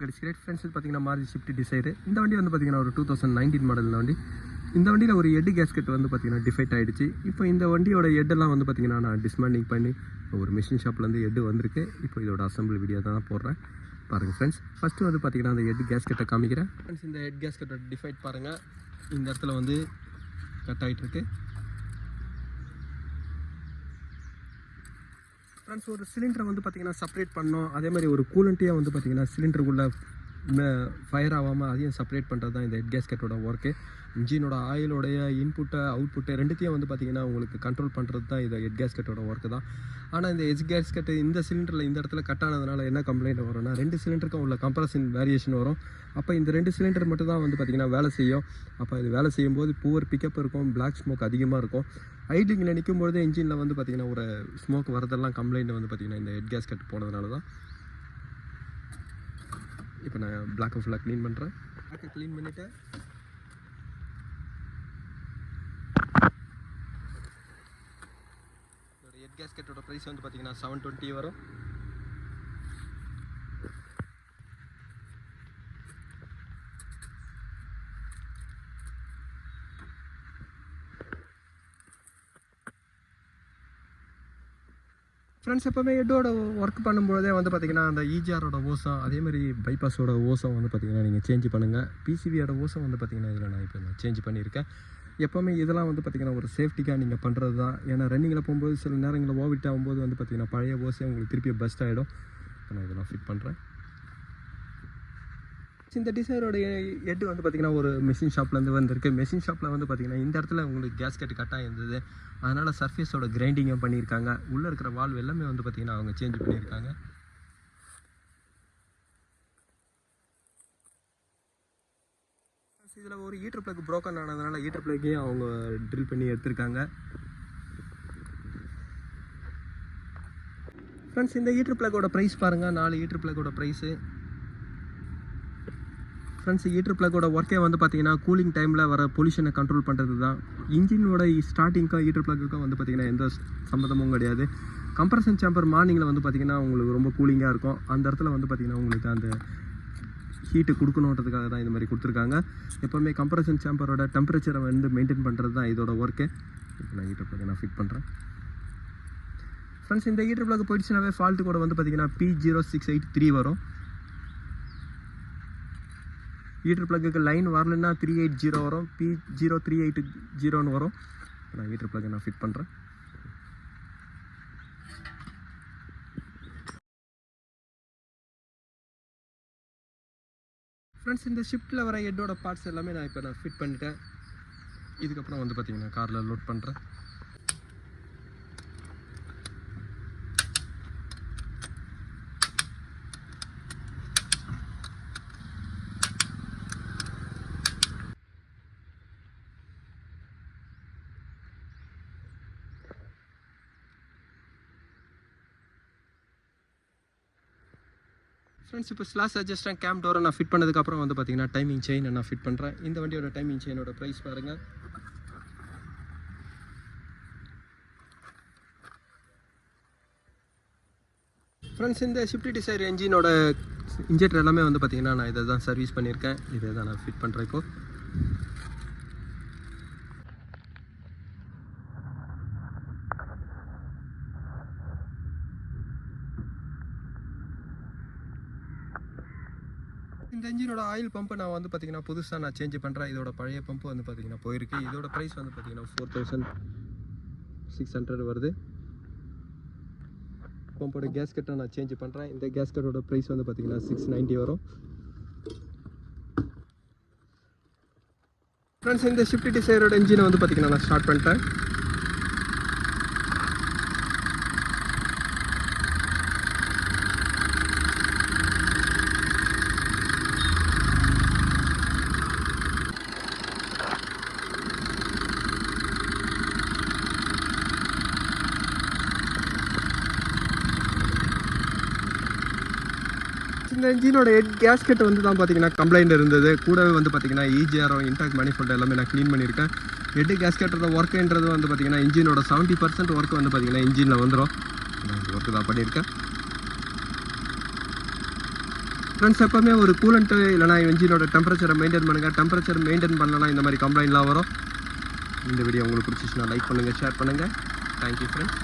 Great friends பார்த்தீங்கன்னா Maruti Swift desire. இந்த வண்டி வந்து பார்த்தீங்கன்னா ஒரு 2019 மாடல் வண்டி. இந்த வண்டியில் ஒரு ஹெட் கேஸ்கெட் வந்து பார்த்தீங்கன்னா டிஃபெக்ட் ஆகிடுச்சு. இப்போ இந்த வண்டியோட ஹெட்டெல்லாம் வந்து பார்த்தீங்கன்னா நான் டிஸ்மேண்டிங் பண்ணி ஒரு மிஷின் ஷாப்லேருந்து ஹெட் வந்திருக்கு. இப்போ இதோட அசம்பிள் வீடியோ தான் போடுறேன் பாருங்கள் ஃப்ரெண்ட்ஸ். ஃபஸ்ட்டு வந்து பார்த்தீங்கன்னா அந்த ஹெட் கேஸ்கெட்டை காமிக்கிறேன் ஃப்ரெண்ட்ஸ். இந்த ஹெட் கேஸ்கெட்டோட டிஃபெக்ட் பாருங்கள், இந்த இடத்துல வந்து கட் ஆகிட்டுருக்கு ஃப்ரெண்ட்ஸ். ஒரு சிலிண்டரை வந்து பார்த்திங்கன்னா செப்பரேட் பண்ணோம். அதே மாதிரி ஒரு கூலண்ட்டையும் வந்து பார்த்திங்கன்னா சிலிண்டருக்குள்ளே ஃபயர் ஆகாமல் அதையும் செப்பரேட் பண்ணுறது தான் இந்த ஹெட் கேஸ்கெட்டோட ஒர்க்கு. இன்ஜினோட ஆயிலோடைய இன்புட்டை அவுட்புட்டை ரெண்டுத்தையும் வந்து பார்த்திங்கன்னா உங்களுக்கு கண்ட்ரோல் பண்ணுறது தான் இந்த ஹெட் கேஸ்கெட்டோட ஒர்க்கு தான். ஆனால் இந்த ஹெட் கேஸ்கெட்டு இந்த சிலிண்டரில் இந்த இடத்துல கட் ஆனதுனால என்ன கம்ப்ளைண்ட் வரும்னா, 2 சிலிண்டருக்கும் உள்ள கம்ப்ரஷன் வேரியேஷன் வரும். அப்போ இந்த 2 சிலிண்டர் மட்டும் தான் வந்து பார்த்திங்கன்னா வேலை செய்யும். அப்போ இது வேலை செய்யும்போது புவர் பிக்கப் இருக்கும், பிளாக் ஸ்மோக் அதிகமாக இருக்கும். ஐட்லிங்கில் நிற்கும்பொழுது இன்ஜினில் வந்து பார்த்திங்கன்னா ஒரு ஸ்மோக் வரதெல்லாம் கம்ப்ளைண்ட் வந்து பார்த்திங்கன்னா இந்த ஹெட் கேஸ்கெட் போனதுனால தான். இப்போ நான் பிளாக்கை ஃபுல்லாக க்ளீன் பண்ணுறேன். பிளாக்கை க்ளீன் பண்ணிவிட்டு இதோட ஹெட் கேஸ்கெட்டோட ப்ரைஸ் வந்து பார்த்திங்கன்னா 720 வரும். ஃப்ரெண்ட்ஸ், எப்போவுமே ஹெட்டோட ஒர்க் பண்ணும்போதே வந்து பார்த்திங்கன்னா அந்த ஈஜிஆரோட ஓசம், அதேமாதிரி பைபாஸோட ஓசம் வந்து பார்த்திங்கன்னா நீங்கள் சேஞ்ச் பண்ணுங்கள். பிசிபியோட ஓசம் வந்து பார்த்திங்கன்னா இதில் நான் இப்போ சேஞ்ச் பண்ணியிருக்கேன். எப்போவுமே இதெல்லாம் வந்து பார்த்திங்கன்னா ஒரு சேஃப்டிக்காக நீங்கள் பண்ணுறது தான். ஏன்னா ரன்னிங்கில் போகும்போது சில நேரங்களில் ஓவிட் ஆகும்போது வந்து பார்த்திங்கன்னா பழைய ஓசை உங்களுக்கு திருப்பி பெஸ்ட் ஆகிடும். இப்போ நான் இதெல்லாம் ஃபிட் பண்ணுறேன். இந்த டிசைரோடைய ஹெட் வந்து பார்த்திங்கன்னா ஒரு மெஷின் ஷாப்லேருந்து வந்திருக்கு. மெஷின் ஷாப்பில் வந்து பார்த்திங்கன்னா இந்த இடத்துல உங்களுக்கு கேஸ்கெட் கட்டாக இருந்தது. அதனால் சர்ஃபேஸோட கிரைண்டிங்கும் பண்ணியிருக்காங்க. உள்ளே இருக்கிற வால்வ் எல்லாமே வந்து பார்த்திங்கன்னா அவங்க சேஞ்ச் பண்ணியிருக்காங்க. இதில் ஒரு ஹீட்டர் பிளக் ப்ரோக்கன் ஆனதுனால ஹீட்டர் பிளக்கையும் அவங்க ட்ரில் பண்ணி எடுத்திருக்காங்க. ஃப்ரெண்ட்ஸ், இந்த ஹீட்டர் பிளக்கோட ப்ரைஸ் பாருங்கள், 4 ஹீட்டர் பிளக்கோட ப்ரைஸு. ஃப்ரெண்ட்ஸ், ஹீட்டர் பிளக்கோட ஒர்க்கே வந்து பார்த்திங்கன்னா கூலிங் டைமில் வர பொல்யூஷனை கண்ட்ரோல் பண்ணுறது தான். இன்ஜினோட ஸ்டார்டிங்க்கும் ஹீட்டர் பிளக்குக்கும் வந்து பார்த்திங்கன்னா எந்த சம்மந்தமும் கிடையாது. கம்ப்ரஷன் சேம்பர் மார்னிங்கில் வந்து பார்த்திங்கன்னா உங்களுக்கு ரொம்ப கூலிங்காக இருக்கும். அந்த இடத்துல வந்து பார்த்திங்கன்னா உங்களுக்கு அந்த ஹீட்டு கொடுக்கணுன்றதுக்காக தான் இது மாதிரி கொடுத்துருக்காங்க. எப்போவுமே கம்ப்ரஷன் சேம்பரோட டெம்பரேச்சரை வந்து மெயின்டைன் பண்ணுறது தான் இதோட ஒர்க்கு. இப்போ நான் ஹீட்டர் பிளக்கை நான் ஃபிட் பண்ணுறேன். ஃப்ரெண்ட்ஸ், இந்த ஹீட்டர் பிளக் போயிடுச்சுனாவே ஃபால்ட்டு கூட வந்து பார்த்திங்கன்னா P0683 வரும். ஹீட்டர் பிளக்குக்கு லைன் வரலன்னா 380 வரும், P0380 வரும். நான் ஹீட்டர் பிளக்கை நான் ஃபிட் பண்ணுறேன். ஃப்ரெண்ட்ஸ், இந்த ஷிஃப்ட்டில் வர ஹெட்டோட பார்ட்ஸ் எல்லாமே நான் ஃபிட் பண்ணிட்டேன். இதுக்கப்புறம் வந்து பார்த்திங்கன்னா காரில் லோட் பண்ணுறேன். ஃப்ரெண்ட்ஸ், இப்போ ஸ்லாஷ் அட்ஜஸ்டாக கேம் டோரை நான் ஃபிட் பண்ணதுக்கப்புறம் வந்து பார்த்திங்கன்னா டைமிங் செயின் நான் ஃபிட் பண்ணுறேன். இந்த வண்டியோட டைமிங் செயினோட ப்ரைஸ் பாருங்கள். ஃப்ரெண்ட்ஸ், இந்த ஸ்விஃப்ட் டிசைர் என்ஜினோட இன்ஜெக்டர் எல்லாமே வந்து பார்த்திங்கன்னா நான் இதை தான் சர்வீஸ் பண்ணியிருக்கேன். இதை தான் நான் ஃபிட் பண்ணுறேன். இப்போது இந்த இன்ஜினோட ஆயில் பம்பை நான் வந்து பார்த்திங்கன்னா புதுசாக நான் சேஞ்ச் பண்ணுறேன். இதோட பழைய பம்பு வந்து பார்த்திங்கன்னா போயிருக்கு. இதோட ப்ரைஸ் வந்து பார்த்திங்கன்னா 4600 வருது. பம்போட கேஸ்கெட்டை நான் சேஞ்ச் பண்ணுறேன். இந்த கேஸ்கெட்டோட ப்ரைஸ் வந்து பார்த்திங்கன்னா 690 வரும். ஃப்ரெண்ட்ஸ், இந்த ஸ்விஃப்ட் டிசைரோட இன்ஜினை வந்து பார்த்திங்கன்னா நான் ஸ்டார்ட் பண்ணிட்டேன். இந்த இன்ஜினோட ஹெட் கேஸ்கெட் வந்து தான் பார்த்திங்கன்னா கம்ப்ளைண்ட் இருந்தது. கூடவே வந்து பார்த்திங்கன்னா ஈஜிஆரும் இன்டாக் மேனிஃபோல்ட் எல்லாமே நான் க்ளீன் பண்ணியிருக்கேன். ஹெட் கேஸ்கெட்டோட ஒர்க்குன்றது வந்து பார்த்திங்கன்னா இன்ஜினோட 70% ஒர்க் வந்து பார்த்திங்கன்னா இன்ஜினில் வந்துடும். நான் இந்த ஒர்க்கு தான் பண்ணியிருக்கேன். ஃப்ரெண்ட்ஸ் எப்போவுமே ஒரு கூலண்ட்டு இல்லைனா இன்ஜினோட டெம்பரேச்சரை மெயின்டைன் பண்ணுங்கள். டெம்பரேச்சர் மெயின்டைன் பண்ணலாம் இந்த மாதிரி கம்ப்ளைண்ட்லாம் வரும். இந்த வீடியோ உங்களுக்கு பிடிச்சிச்சுன்னா லைக் பண்ணுங்கள், ஷேர் பண்ணுங்கள். Thank you friends.